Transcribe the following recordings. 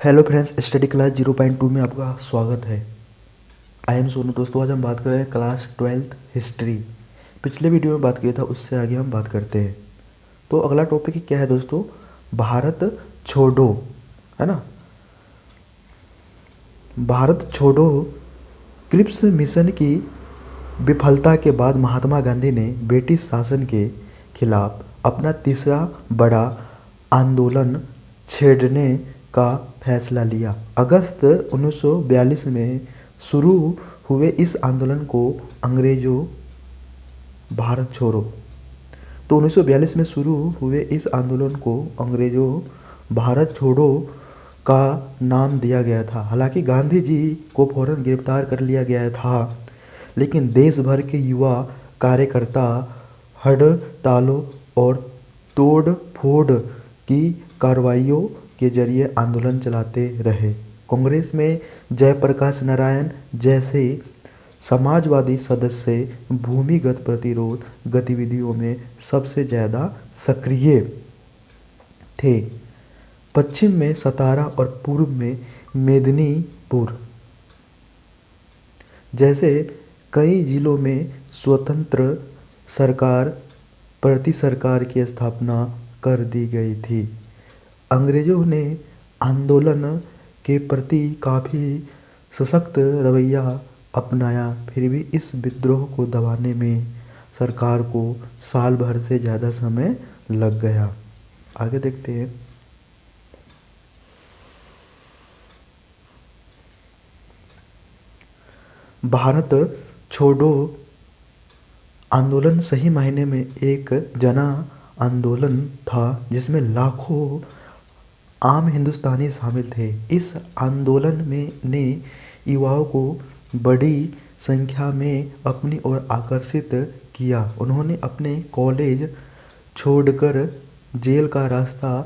Hello friends, study class 0.2 में आपका स्वागत है। I am Sonu. दोस्तों, आज हम बात कर रहे हैं क्लास 12th हिस्ट्री। पिछले वीडियो में बात किया था, उससे आगे हम बात करते हैं। तो अगला टॉपिक क्या है दोस्तों? भारत छोड़ो, है ना। भारत छोड़ो क्रिप्स मिशन की विफलता के बाद महात्मा गांधी ने ब्रिटिश शासन के खिलाफ अपना तीसरा बड़ा आंदोलन छेड़ने का फैसला लिया। अगस्त 1942 में शुरू हुए इस आंदोलन को अंग्रेजों भारत छोड़ो तो 1942 में शुरू हुए इस आंदोलन को अंग्रेजों भारत छोड़ो का नाम दिया गया था। हालांकि गांधी जी को फौरन गिरफ्तार कर लिया गया था, लेकिन देश भर के युवा कार्यकर्ता हड़तालों और तोड़ फोड़ की कार्रवाइयों के जरिए आंदोलन चलाते रहे। कांग्रेस में जयप्रकाश नारायण जैसे समाजवादी सदस्य भूमिगत प्रतिरोध गतिविधियों में सबसे ज़्यादा सक्रिय थे। पश्चिम में सतारा और पूर्व में मेदिनीपुर जैसे कई जिलों में स्वतंत्र सरकार प्रति सरकार की स्थापना कर दी गई थी। अंग्रेजों ने आंदोलन के प्रति काफ़ी सशक्त रवैया अपनाया, फिर भी इस विद्रोह को दबाने में सरकार को साल भर से ज़्यादा समय लग गया। आगे देखते हैं। भारत छोड़ो आंदोलन सही मायने में एक जना आंदोलन था, जिसमें लाखों आम हिंदुस्तानी शामिल थे। इस आंदोलन में ने युवाओं को बड़ी संख्या में अपनी ओर आकर्षित किया। उन्होंने अपने कॉलेज छोड़कर जेल का रास्ता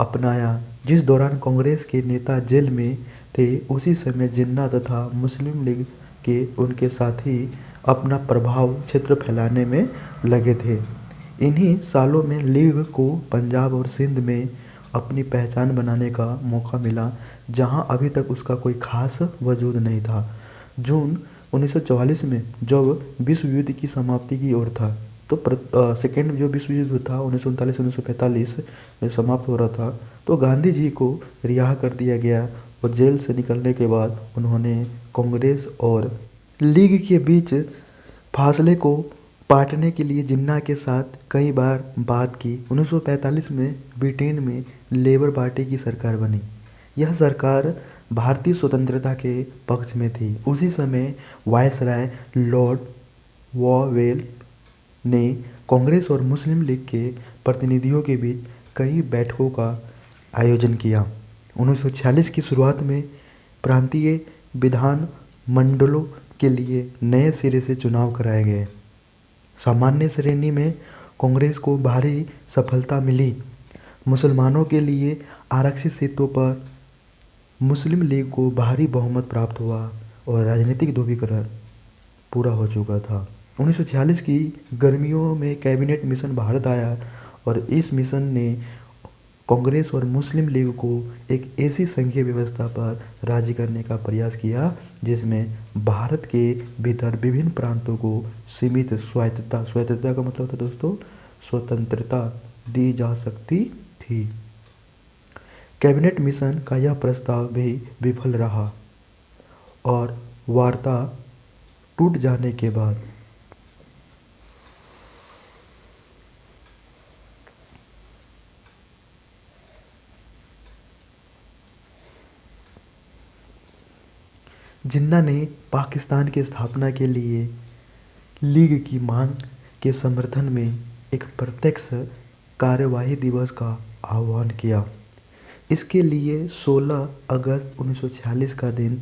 अपनाया। जिस दौरान कांग्रेस के नेता जेल में थे, उसी समय जिन्ना तथा मुस्लिम लीग के उनके साथी अपना प्रभाव क्षेत्र फैलाने में लगे थे। इन्हीं सालों में लीग को पंजाब और सिंध में अपनी पहचान बनाने का मौका मिला, जहां अभी तक उसका कोई खास वजूद नहीं था। जून 1944 में जब विश्व युद्ध की समाप्ति की ओर था, तो सेकेंड जो विश्व युद्ध था 1939-1945 में समाप्त हो रहा था, तो गांधी जी को रिहा कर दिया गया और जेल से निकलने के बाद उन्होंने कांग्रेस और लीग के बीच फासले को पाटने के लिए जिन्ना के साथ कई बार बात की। 1945 में ब्रिटेन में लेबर पार्टी की सरकार बनी। यह सरकार भारतीय स्वतंत्रता के पक्ष में थी। उसी समय वायसराय लॉर्ड वॉवेल ने कांग्रेस और मुस्लिम लीग के प्रतिनिधियों के बीच कई बैठकों का आयोजन किया। 1946 की शुरुआत में प्रांतीय विधान मंडलों के लिए नए सिरे से चुनाव कराए गए। सामान्य श्रेणी में कांग्रेस को भारी सफलता मिली। मुसलमानों के लिए आरक्षित सीटों पर मुस्लिम लीग को भारी बहुमत प्राप्त हुआ और राजनीतिक ध्रुवीकरण पूरा हो चुका था। 1946 की गर्मियों में कैबिनेट मिशन भारत आया और इस मिशन ने कांग्रेस और मुस्लिम लीग को एक ऐसी संघीय व्यवस्था पर राजी करने का प्रयास किया जिसमें भारत के भीतर विभिन्न प्रांतों को सीमित स्वायत्तता का मतलब था दोस्तों स्वतंत्रता दी जा सकती थी। कैबिनेट मिशन का यह प्रस्ताव भी विफल रहा और वार्ता टूट जाने के बाद जिन्ना ने पाकिस्तान की स्थापना के लिए लीग की मांग के समर्थन में एक प्रत्यक्ष कार्यवाही दिवस का आह्वान किया। इसके लिए 16 अगस्त 1946 का दिन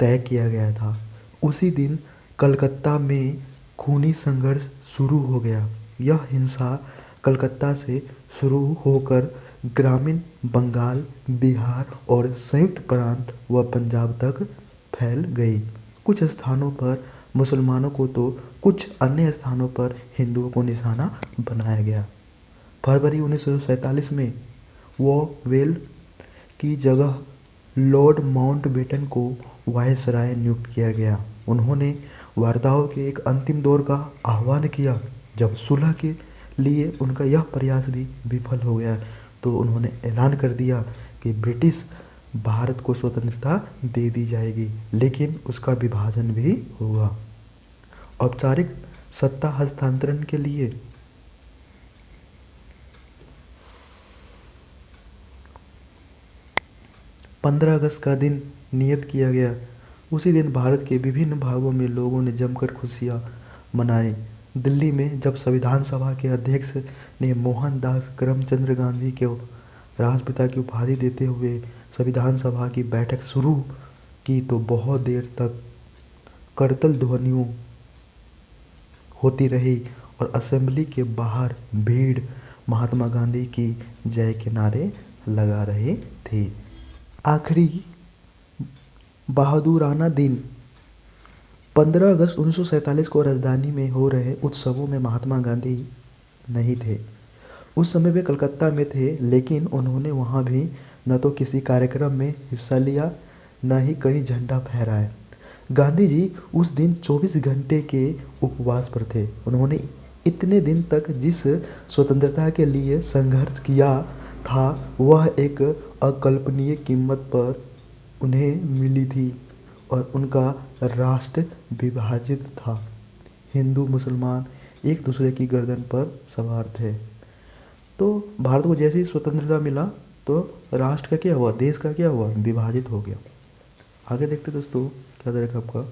तय किया गया था। उसी दिन कलकत्ता में खूनी संघर्ष शुरू हो गया। यह हिंसा कलकत्ता से शुरू होकर ग्रामीण बंगाल, बिहार और संयुक्त प्रांत व पंजाब तक फैल गई। कुछ स्थानों पर मुसलमानों को तो कुछ अन्य स्थानों पर हिंदुओं को निशाना बनाया गया। फरवरी 1947 में वॉवेल की जगह लॉर्ड माउंटबेटन को वायसराय नियुक्त किया गया। उन्होंने वार्ताओं के एक अंतिम दौर का आह्वान किया। जब सुलह के लिए उनका यह प्रयास भी विफल हो गया तो उन्होंने ऐलान कर दिया कि ब्रिटिश भारत को स्वतंत्रता दे दी जाएगी, लेकिन उसका विभाजन भी होगा। औपचारिक सत्ता हस्तांतरण के लिए 15 अगस्त का दिन नियत किया गया। उसी दिन भारत के विभिन्न भागों में लोगों ने जमकर खुशियां मनाई। दिल्ली में जब संविधान सभा के अध्यक्ष ने मोहनदास करमचंद गांधी को राष्ट्रपिता की उपाधि देते हुए संविधान सभा की बैठक शुरू की तो बहुत देर तक करतल ध्वनियों होती रही और असेंबली के बाहर भीड़ महात्मा गांधी की जय के नारे लगा रहे थे। आखिरी बहादुराना दिन 15 अगस्त 1947 को राजधानी में हो रहे उत्सवों में महात्मा गांधी नहीं थे। उस समय वे कलकत्ता में थे, लेकिन उन्होंने वहां भी न तो किसी कार्यक्रम में हिस्सा लिया न ही कहीं झंडा फहराया। गांधी जी उस दिन 24 घंटे के उपवास पर थे। उन्होंने इतने दिन तक जिस स्वतंत्रता के लिए संघर्ष किया था वह एक अकल्पनीय कीमत पर उन्हें मिली थी और उनका राष्ट्र विभाजित था। हिंदू मुसलमान एक दूसरे की गर्दन पर सवार थे। तो भारत को जैसे ही स्वतंत्रता मिला तो राष्ट्र का क्या हुआ, देश का क्या हुआ, विभाजित हो गया। आगे देखते दोस्तों क्या रहेगा आपका।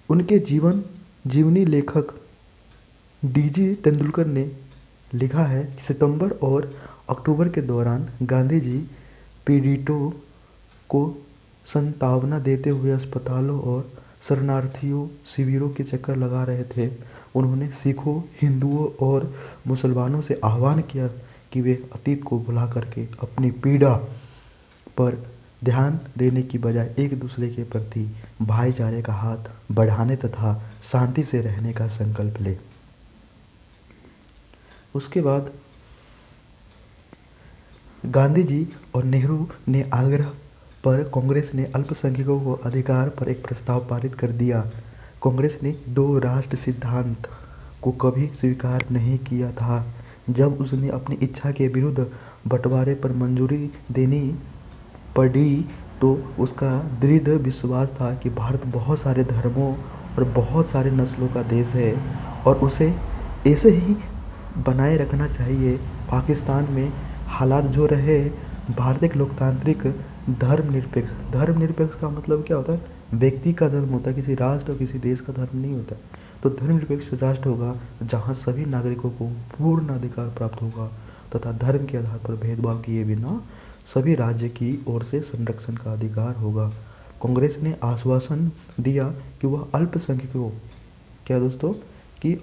उनके जीवनी लेखक डीजी तेंदुलकर ने लिखा है कि सितंबर और अक्टूबर के दौरान गांधी जी पीड़ितों को सांत्वना देते हुए अस्पतालों और शरणार्थियों शिविरों के चक्कर लगा रहे थे। उन्होंने सिखों, हिंदुओं और मुसलमानों से आह्वान किया कि वे अतीत को भुला करके अपनी पीड़ा पर ध्यान देने की बजाय एक दूसरे के प्रति भाईचारे का हाथ बढ़ाने तथा शांति से रहने का संकल्प लें। उसके बाद गांधी जी और नेहरू ने आग्रह पर कांग्रेस ने अल्पसंख्यकों को अधिकार पर एक प्रस्ताव पारित कर दिया। कांग्रेस ने 2 राष्ट्र सिद्धांत को कभी स्वीकार नहीं किया था। जब उसने अपनी इच्छा के विरुद्ध बंटवारे पर मंजूरी देनी पड़ी तो उसका दृढ़ विश्वास था कि भारत बहुत सारे धर्मों और बहुत सारे नस्लों का देश है और उसे ऐसे ही बनाए रखना चाहिए। पाकिस्तान में हालात जो रहे, भारत एक लोकतांत्रिक धर्मनिरपेक्ष का मतलब क्या होता है, व्यक्ति का धर्म होता है, किसी राष्ट्र और किसी देश का धर्म नहीं होता। तो धर्मनिरपेक्ष राष्ट्र होगा जहाँ सभी नागरिकों को पूर्ण अधिकार प्राप्त होगा तथा धर्म के आधार पर भेदभाव किए बिना सभी राज्य की ओर से संरक्षण का अधिकार होगा। कांग्रेस ने आश्वासन दिया कि वह अल्पसंख्यकों क्या दोस्तों कि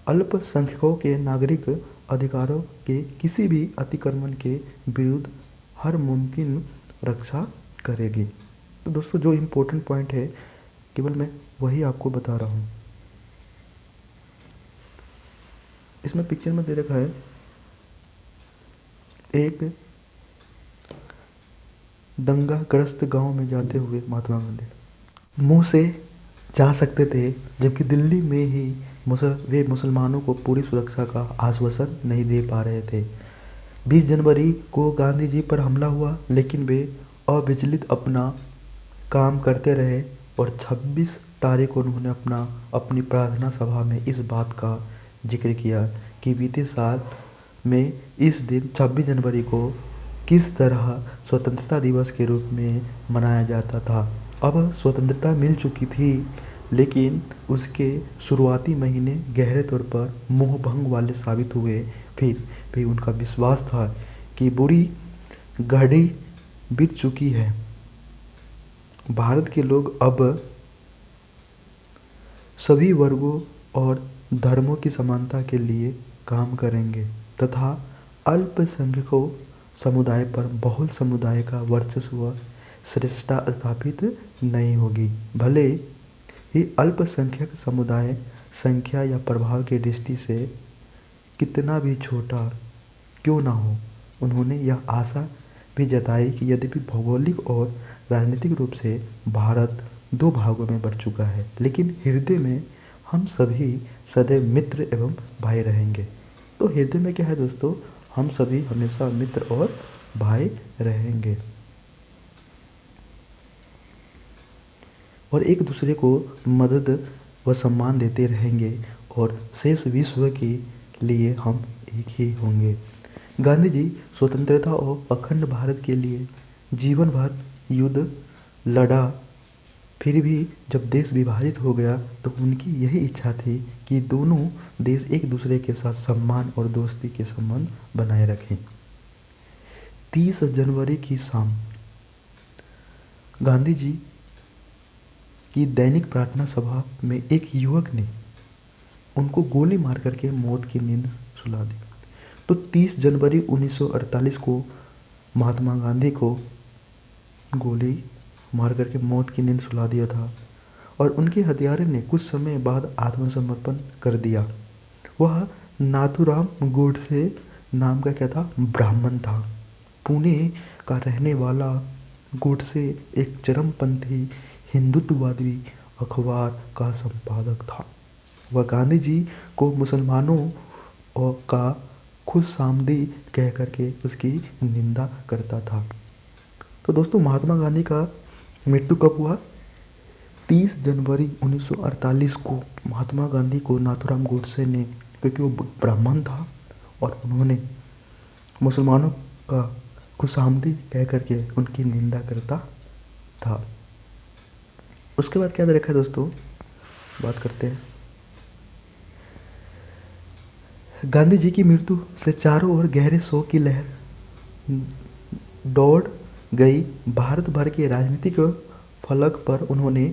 अल्पसंख्यकों के नागरिक अधिकारों के किसी भी अतिक्रमण के विरुद्ध हर मुमकिन रक्षा करेगी। तो दोस्तों जो इम्पोर्टेंट पॉइंट है केवल मैं वही आपको बता रहा हूँ। इसमें पिक्चर में दे रखा है एक दंगाग्रस्त गांव में जाते हुए महात्मा गांधी मुंह से जा सकते थे, जबकि दिल्ली में ही वे मुसलमानों को पूरी सुरक्षा का आश्वासन नहीं दे पा रहे थे। 20 जनवरी को गांधी जी पर हमला हुआ, लेकिन वे अविचलित अपना काम करते रहे और 26 तारीख को उन्होंने अपनी प्रार्थना सभा में इस बात का जिक्र किया कि बीते साल में इस दिन 26 जनवरी को किस तरह स्वतंत्रता दिवस के रूप में मनाया जाता था। अब स्वतंत्रता मिल चुकी थी, लेकिन उसके शुरुआती महीने गहरे तौर पर मोहभंग वाले साबित हुए। फिर भी उनका विश्वास था कि बुरी घड़ी बीत चुकी है। भारत के लोग अब सभी वर्गों और धर्मों की समानता के लिए काम करेंगे तथा अल्पसंख्यकों समुदाय पर बहुल समुदाय का वर्चस्व श्रेष्ठता स्थापित नहीं होगी। भले ही अल्पसंख्यक समुदाय संख्या या प्रभाव की दृष्टि से कितना भी छोटा क्यों ना हो, उन्होंने यह आशा भी जताई कि यद्यपि भौगोलिक और राजनीतिक रूप से भारत दो भागों में बढ़ चुका है, लेकिन हृदय में हम सभी सदैव मित्र एवं भाई रहेंगे। तो हृदय में क्या है दोस्तों, हम सभी हमेशा मित्र और भाई रहेंगे और एक दूसरे को मदद व सम्मान देते रहेंगे और शेष विश्व के लिए हम एक ही होंगे। गांधी जी स्वतंत्रता और अखंड भारत के लिए जीवन भर युद्ध लड़ा। फिर भी जब देश विभाजित हो गया तो उनकी यही इच्छा थी कि दोनों देश एक दूसरे के साथ सम्मान और दोस्ती के संबंध बनाए रखें। 30 जनवरी की शाम गांधी जी की दैनिक प्रार्थना सभा में एक युवक ने उनको गोली मार करके मौत की नींद सुला दी। तो 30 जनवरी 1948 को महात्मा गांधी को गोली मार करके मौत की नींद सुला दिया था और उनके हत्यारे ने कुछ समय बाद आत्मसमर्पण कर दिया। वह नाथूराम गोडसे नाम का क्या था, ब्राह्मण था। पुणे का रहने वाला गोडसे एक चरमपंथी हिंदुत्ववादी अखबार का संपादक था। वह गांधी जी को मुसलमानों का खुशामदी कह करके उसकी निंदा करता था। तो दोस्तों महात्मा गांधी का मृत्यु कब हुआ? 30 जनवरी 1948 को महात्मा गांधी को नाथूराम गोडसे ने, क्योंकि वो ब्राह्मण था और उन्होंने मुसलमानों का खुशामदी कह करके उनकी निंदा करता था। उसके बाद क्या देखा दोस्तों, बात करते हैं। गांधी जी की मृत्यु से चारों ओर गहरे शोक की लहर दौड़ गई। भारत भर के राजनीतिक फलक पर उन्होंने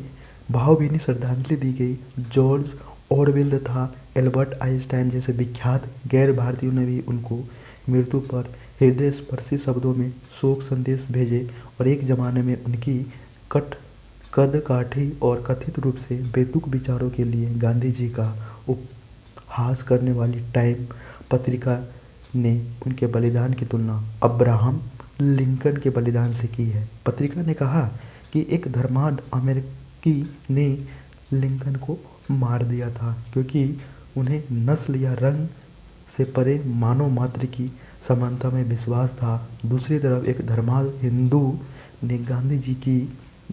भावभीनी श्रद्धांजलि दी गई। जॉर्ज ऑरवेल तथा एल्बर्ट आइंस्टाइन जैसे विख्यात गैर भारतीयों ने भी उनको मृत्यु पर हृदय स्पर्शी शब्दों में शोक संदेश भेजे और एक ज़माने में उनकी कदकाठी और कथित रूप से बेतुक विचारों के लिए गांधी जी का उपहास करने वाली टाइम पत्रिका ने उनके बलिदान की तुलना अब्राहम लिंकन के बलिदान से की है। पत्रिका ने कहा कि एक धर्मांध अमेरिकी ने लिंकन को मार दिया था क्योंकि उन्हें नस्ल या रंग से परे मानव मात्र की समानता में विश्वास था। दूसरी तरफ एक धर्मांध हिंदू ने गांधी जी की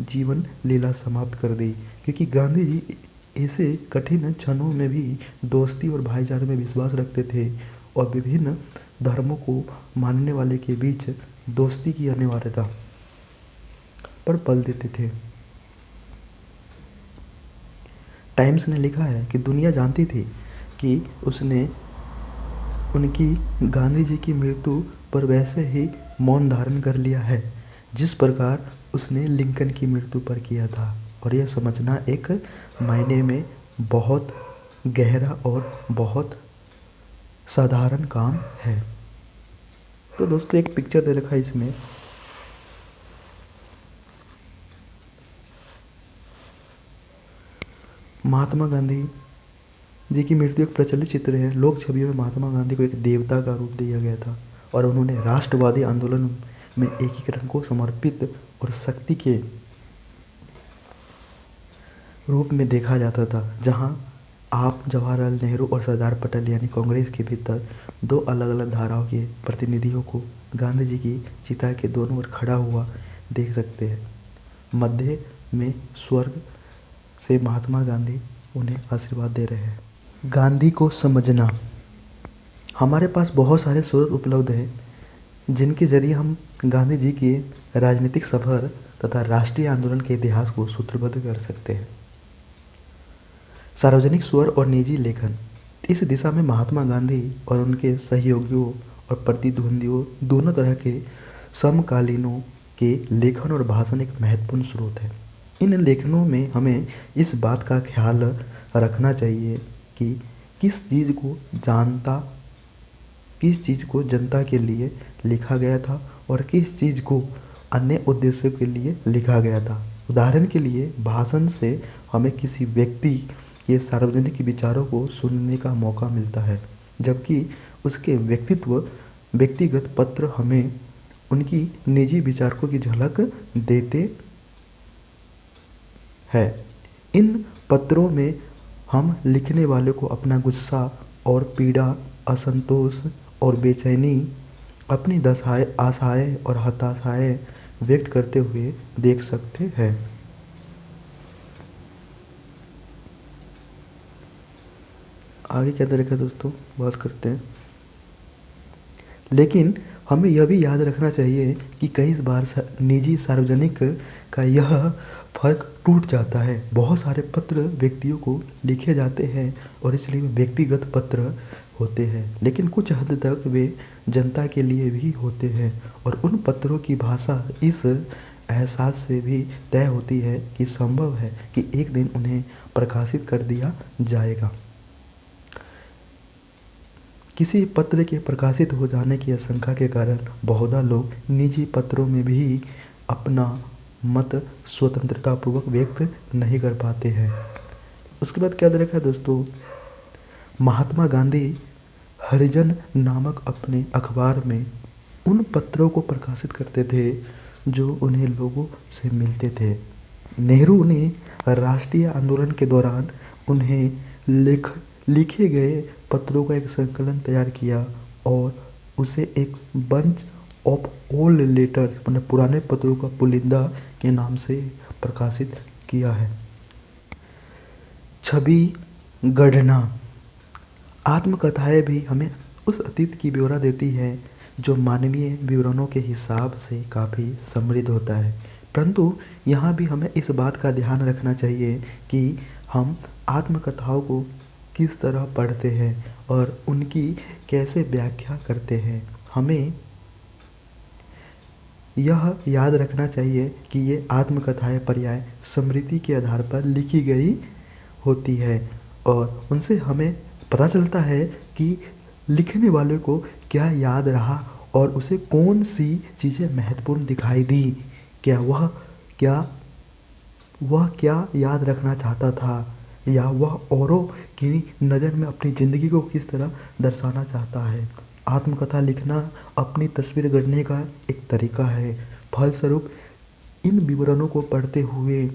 जीवन लीला समाप्त कर दी क्योंकि गांधी जी ऐसे कठिन क्षणों में भी दोस्ती और भाईचारे में विश्वास रखते थे और विभिन्न धर्मों को मानने वाले के बीच दोस्ती की अनिवार्यता पर बल देते थे। टाइम्स ने लिखा है कि दुनिया जानती थी कि उसने उनकी गांधी जी की मृत्यु पर वैसे ही मौन धारण कर लिया है जिस प्रकार उसने लिंकन की मृत्यु पर किया था, और यह समझना एक मायने में बहुत गहरा और बहुत साधारण काम है। तो दोस्तों एक पिक्चर दे रखा है इसमें, महात्मा गांधी जी की मृत्यु एक प्रचलित चित्र है। लोक छवियों में महात्मा गांधी को एक देवता का रूप दिया गया था और उन्होंने राष्ट्रवादी आंदोलन में एकीकरण को समर्पित और शक्ति के रूप में देखा जाता था, जहां आप जवाहरलाल नेहरू और सरदार पटेल यानी कांग्रेस के भीतर दो अलग अलग धाराओं के प्रतिनिधियों को गांधी जी की चिता के दोनों ओर खड़ा हुआ देख सकते हैं। मध्य में स्वर्ग से महात्मा गांधी उन्हें आशीर्वाद दे रहे हैं। गांधी को समझना। हमारे पास बहुत सारे स्रोत उपलब्ध हैं जिनके जरिए हम गांधी जी के राजनीतिक सफर तथा राष्ट्रीय आंदोलन के इतिहास को सूत्रबद्ध कर सकते हैं। सार्वजनिक स्वर और निजी लेखन। इस दिशा में महात्मा गांधी और उनके सहयोगियों और प्रतिद्वंदियों दोनों तरह के समकालीनों के लेखन और भाषण एक महत्वपूर्ण स्रोत है। इन लेखनों में हमें इस बात का ख्याल रखना चाहिए कि किस चीज़ को जनता के लिए लिखा गया था और किस चीज़ को अन्य उद्देश्यों के लिए लिखा गया था। उदाहरण के लिए भाषण से हमें किसी व्यक्ति के सार्वजनिक विचारों को सुनने का मौका मिलता है, जबकि उसके व्यक्तित्व व्यक्तिगत पत्र हमें उनकी निजी विचारों की झलक देते हैं। इन पत्रों में हम लिखने वाले को अपना गुस्सा और पीड़ा, असंतोष और बेचैनी, अपनी दशाएं, आशाएं और हताशाएं व्यक्त करते हुए देख सकते हैं। आगे क्या तरीका दोस्तों बात करते हैं। लेकिन हमें यह भी याद रखना चाहिए कि कई बार निजी सार्वजनिक का यह फर्क टूट जाता है। बहुत सारे पत्र व्यक्तियों को लिखे जाते हैं और इसलिए व्यक्तिगत पत्र होते हैं, लेकिन कुछ हद तक वे जनता के लिए भी होते हैं और उन पत्रों की भाषा इस एहसास से भी तय होती है कि संभव है कि एक दिन उन्हें प्रकाशित कर दिया जाएगा। किसी पत्र के प्रकाशित हो जाने की आशंका के कारण बहुधा लोग निजी पत्रों में भी अपना मत स्वतंत्रतापूर्वक व्यक्त नहीं कर पाते हैं। उसके बाद क्या देखा दोस्तों, महात्मा गांधी हरिजन नामक अपने अखबार में उन पत्रों को प्रकाशित करते थे जो उन्हें लोगों से मिलते थे। नेहरू ने राष्ट्रीय आंदोलन के दौरान उन्हें लिखे गए पत्रों का एक संकलन तैयार किया और उसे एक बंच ऑफ ओल्ड लेटर्स मतलब पुराने पत्रों का पुलिंदा के नाम से प्रकाशित किया है। छवि गढ़ना आत्मकथाएं भी हमें उस अतीत की ब्यौरा देती है जो मानवीय विवरणों के हिसाब से काफ़ी समृद्ध होता है, परंतु यहाँ भी हमें इस बात का ध्यान रखना चाहिए कि हम आत्मकथाओं को किस तरह पढ़ते हैं और उनकी कैसे व्याख्या करते हैं। हमें यह याद रखना चाहिए कि ये आत्मकथाएं पर्याय स्मृति के आधार पर लिखी गई होती है और उनसे हमें पता चलता है कि लिखने वाले को क्या याद रहा और उसे कौन सी चीज़ें महत्वपूर्ण दिखाई दी, वह क्या याद रखना चाहता था या वह औरों की नज़र में अपनी ज़िंदगी को किस तरह दर्शाना चाहता है। आत्मकथा लिखना अपनी तस्वीर गढ़ने का एक तरीका है। फलस्वरूप इन विवरणों को पढ़ते हुए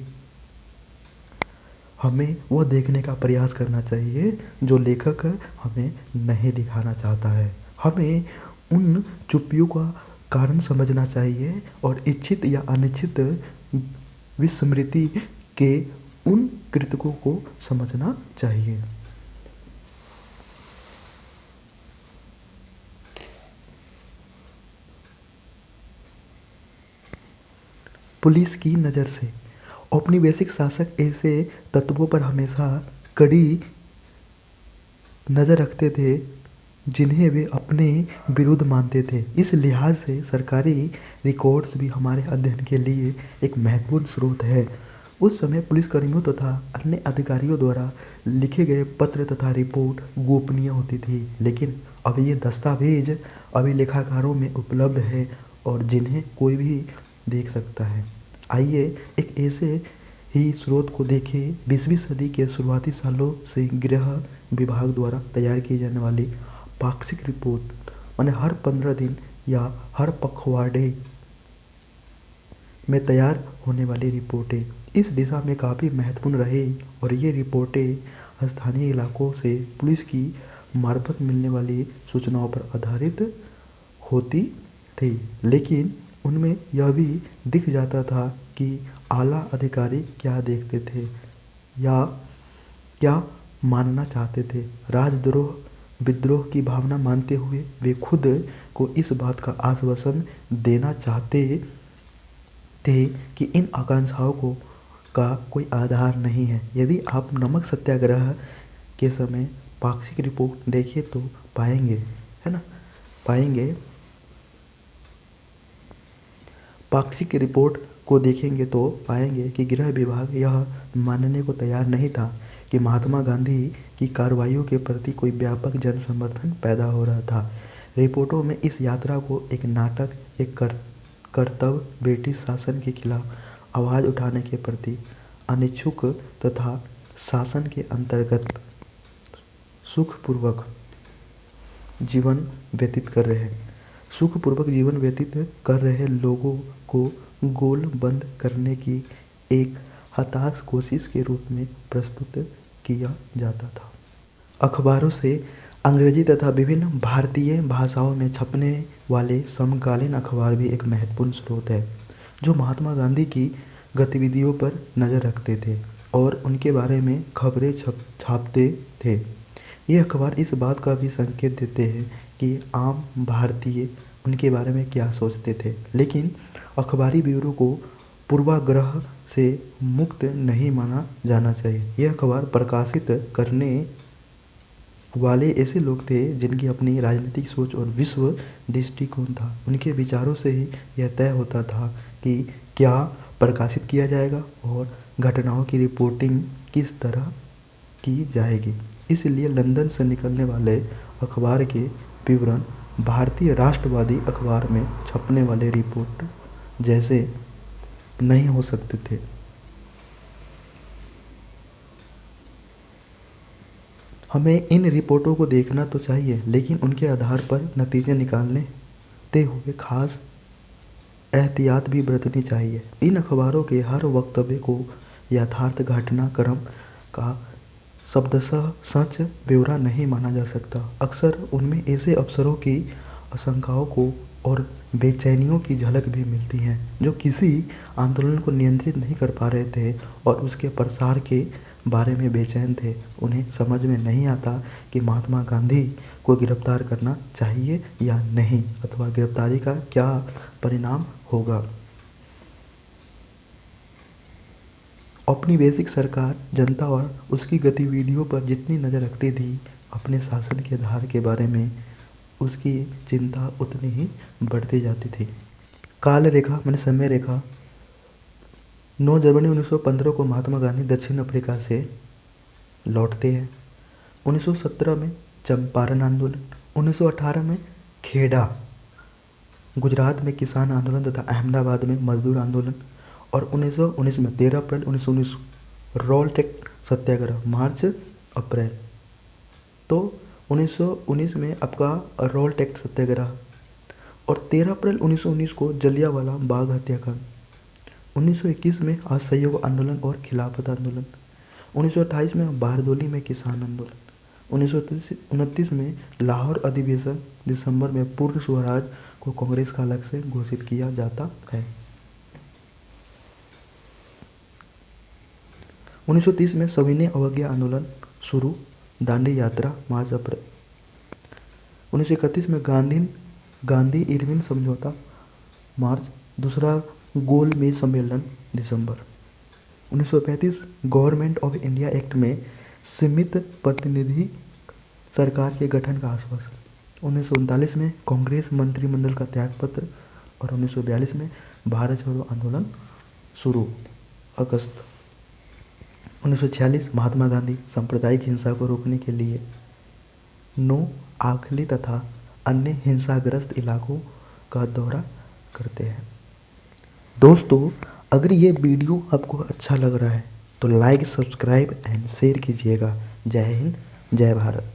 हमें वह देखने का प्रयास करना चाहिए जो लेखक हमें नहीं दिखाना चाहता है। हमें उन चुप्पियों का कारण समझना चाहिए और इच्छित या अनिच्छित विस्मृति के उन कृतकों को समझना चाहिए। पुलिस की नज़र से औपनिवेशिक शासक ऐसे तत्वों पर हमेशा कड़ी नज़र रखते थे जिन्हें वे अपने विरुद्ध मानते थे। इस लिहाज से सरकारी रिकॉर्ड्स भी हमारे अध्ययन के लिए एक महत्वपूर्ण स्रोत है। उस समय पुलिसकर्मियों तथा अन्य अधिकारियों द्वारा लिखे गए पत्र तथा रिपोर्ट गोपनीय होती थी, लेकिन अब ये दस्तावेज अभिलेखागारों में उपलब्ध है और जिन्हें कोई भी देख सकता है। आइए एक ऐसे ही स्रोत को देखें। 20वीं सदी के शुरुआती सालों से गृह विभाग द्वारा तैयार की जाने वाली पाक्षिक रिपोर्ट माने हर 15 दिन या हर पखवाड़े में तैयार होने वाली रिपोर्टें इस दिशा में काफ़ी महत्वपूर्ण रहे और ये रिपोर्टें स्थानीय इलाकों से पुलिस की मार्फत मिलने वाली सूचनाओं पर आधारित होती थी, लेकिन उनमें यह भी दिख जाता था कि आला अधिकारी क्या देखते थे या क्या मानना चाहते थे। राजद्रोह विद्रोह की भावना मानते हुए वे खुद को इस बात का आश्वासन देना चाहते थे कि इन आकांक्षाओं का कोई आधार नहीं है। यदि आप नमक सत्याग्रह के समय पाक्षिक रिपोर्ट देखें तो पाक्षिक रिपोर्ट को देखेंगे तो पाएंगे कि गृह विभाग यह मानने को तैयार नहीं था कि महात्मा गांधी की कार्रवाइयों के प्रति कोई व्यापक जन समर्थन पैदा हो रहा था। रिपोर्टों में इस यात्रा को एक नाटक, एक कर्तव्य, ब्रिटिश शासन के खिलाफ आवाज़ उठाने के प्रति अनिच्छुक तथा शासन के अंतर्गत सुखपूर्वक जीवन व्यतीत कर रहे हैं। सुखपूर्वक जीवन व्यतीत कर रहे लोगों को गोल बंद करने की एक हताश कोशिश के रूप में प्रस्तुत किया जाता था। अखबारों से अंग्रेजी तथा विभिन्न भारतीय भाषाओं में छपने वाले समकालीन अखबार भी एक महत्वपूर्ण स्रोत है जो महात्मा गांधी की गतिविधियों पर नज़र रखते थे और उनके बारे में खबरें छापते थे। ये अखबार इस बात का भी संकेत देते हैं कि आम भारतीय उनके बारे में क्या सोचते थे, लेकिन अखबारी ब्यूरो को पूर्वाग्रह से मुक्त नहीं माना जाना चाहिए। यह अखबार प्रकाशित करने वाले ऐसे लोग थे जिनकी अपनी राजनीतिक सोच और विश्व दृष्टिकोण था। उनके विचारों से ही यह तय होता था कि क्या प्रकाशित किया जाएगा और घटनाओं की रिपोर्टिंग किस तरह की जाएगी। इसलिए लंदन से निकलने वाले अखबार के विवरण भारतीय राष्ट्रवादी अखबार में छपने वाले रिपोर्ट जैसे नहीं हो सकते थे। हमें इन रिपोर्टों को देखना तो चाहिए, लेकिन उनके आधार पर नतीजे निकालते हुए खास एहतियात भी बरतनी चाहिए। इन अखबारों के हर वक्तव्य को यथार्थ घटनाक्रम का शब्दशः सच ब्यौरा नहीं माना जा सकता। अक्सर उनमें ऐसे अफसरों की आशंकाओं को और बेचैनियों की झलक भी मिलती हैं जो किसी आंदोलन को नियंत्रित नहीं कर पा रहे थे और उसके प्रसार के बारे में बेचैन थे। उन्हें समझ में नहीं आता कि महात्मा गांधी को गिरफ्तार करना चाहिए या नहीं, अथवा गिरफ्तारी का क्या परिणाम होगा। औपनिवेशिक सरकार जनता और उसकी गतिविधियों पर जितनी नज़र रखती थी, अपने शासन के आधार के बारे में उसकी चिंता उतनी ही बढ़ती जाती थी। काल रेखा मैंने समय रेखा 9 जनवरी 1915 को महात्मा गांधी दक्षिण अफ्रीका से लौटते हैं। 1917 में चंपारण आंदोलन, 1918 में खेड़ा गुजरात में किसान आंदोलन तथा अहमदाबाद में मजदूर आंदोलन और 1919 में 13 अप्रैल 1919 रोलटेक सत्याग्रह मार्च अप्रैल। तो 1919 में आपका रोलटेक सत्याग्रह और 13 अप्रैल 1919 को जलियांवाला बाग हत्याकांड। 1921 में असहयोग आंदोलन और खिलाफत आंदोलन। 1928 में बारदोली में किसान आंदोलन। 1929 में लाहौर अधिवेशन। दिसंबर में पूर्ण स्वराज को कांग्रेस का लक्ष्य घोषित किया जाता है। 1930 में सविनय अवज्ञा आंदोलन शुरू, दांडी यात्रा मार्च अप्रैल। 1931 में गांधी इरविन समझौता मार्च, दूसरा गोल मेज सम्मेलन दिसंबर। 1935 गवर्नमेंट ऑफ इंडिया एक्ट में सीमित प्रतिनिधि सरकार के गठन का आश्वासन। 1939 में कांग्रेस मंत्रिमंडल का त्यागपत्र और 1942 में भारत छोड़ो आंदोलन शुरू अगस्त। 1946 महात्मा गांधी सांप्रदायिक हिंसा को रोकने के लिए नोआखली तथा अन्य हिंसाग्रस्त इलाकों का दौरा करते हैं। दोस्तों, अगर ये वीडियो आपको अच्छा लग रहा है तो लाइक, सब्सक्राइब एंड शेयर कीजिएगा। जय हिंद, जय भारत।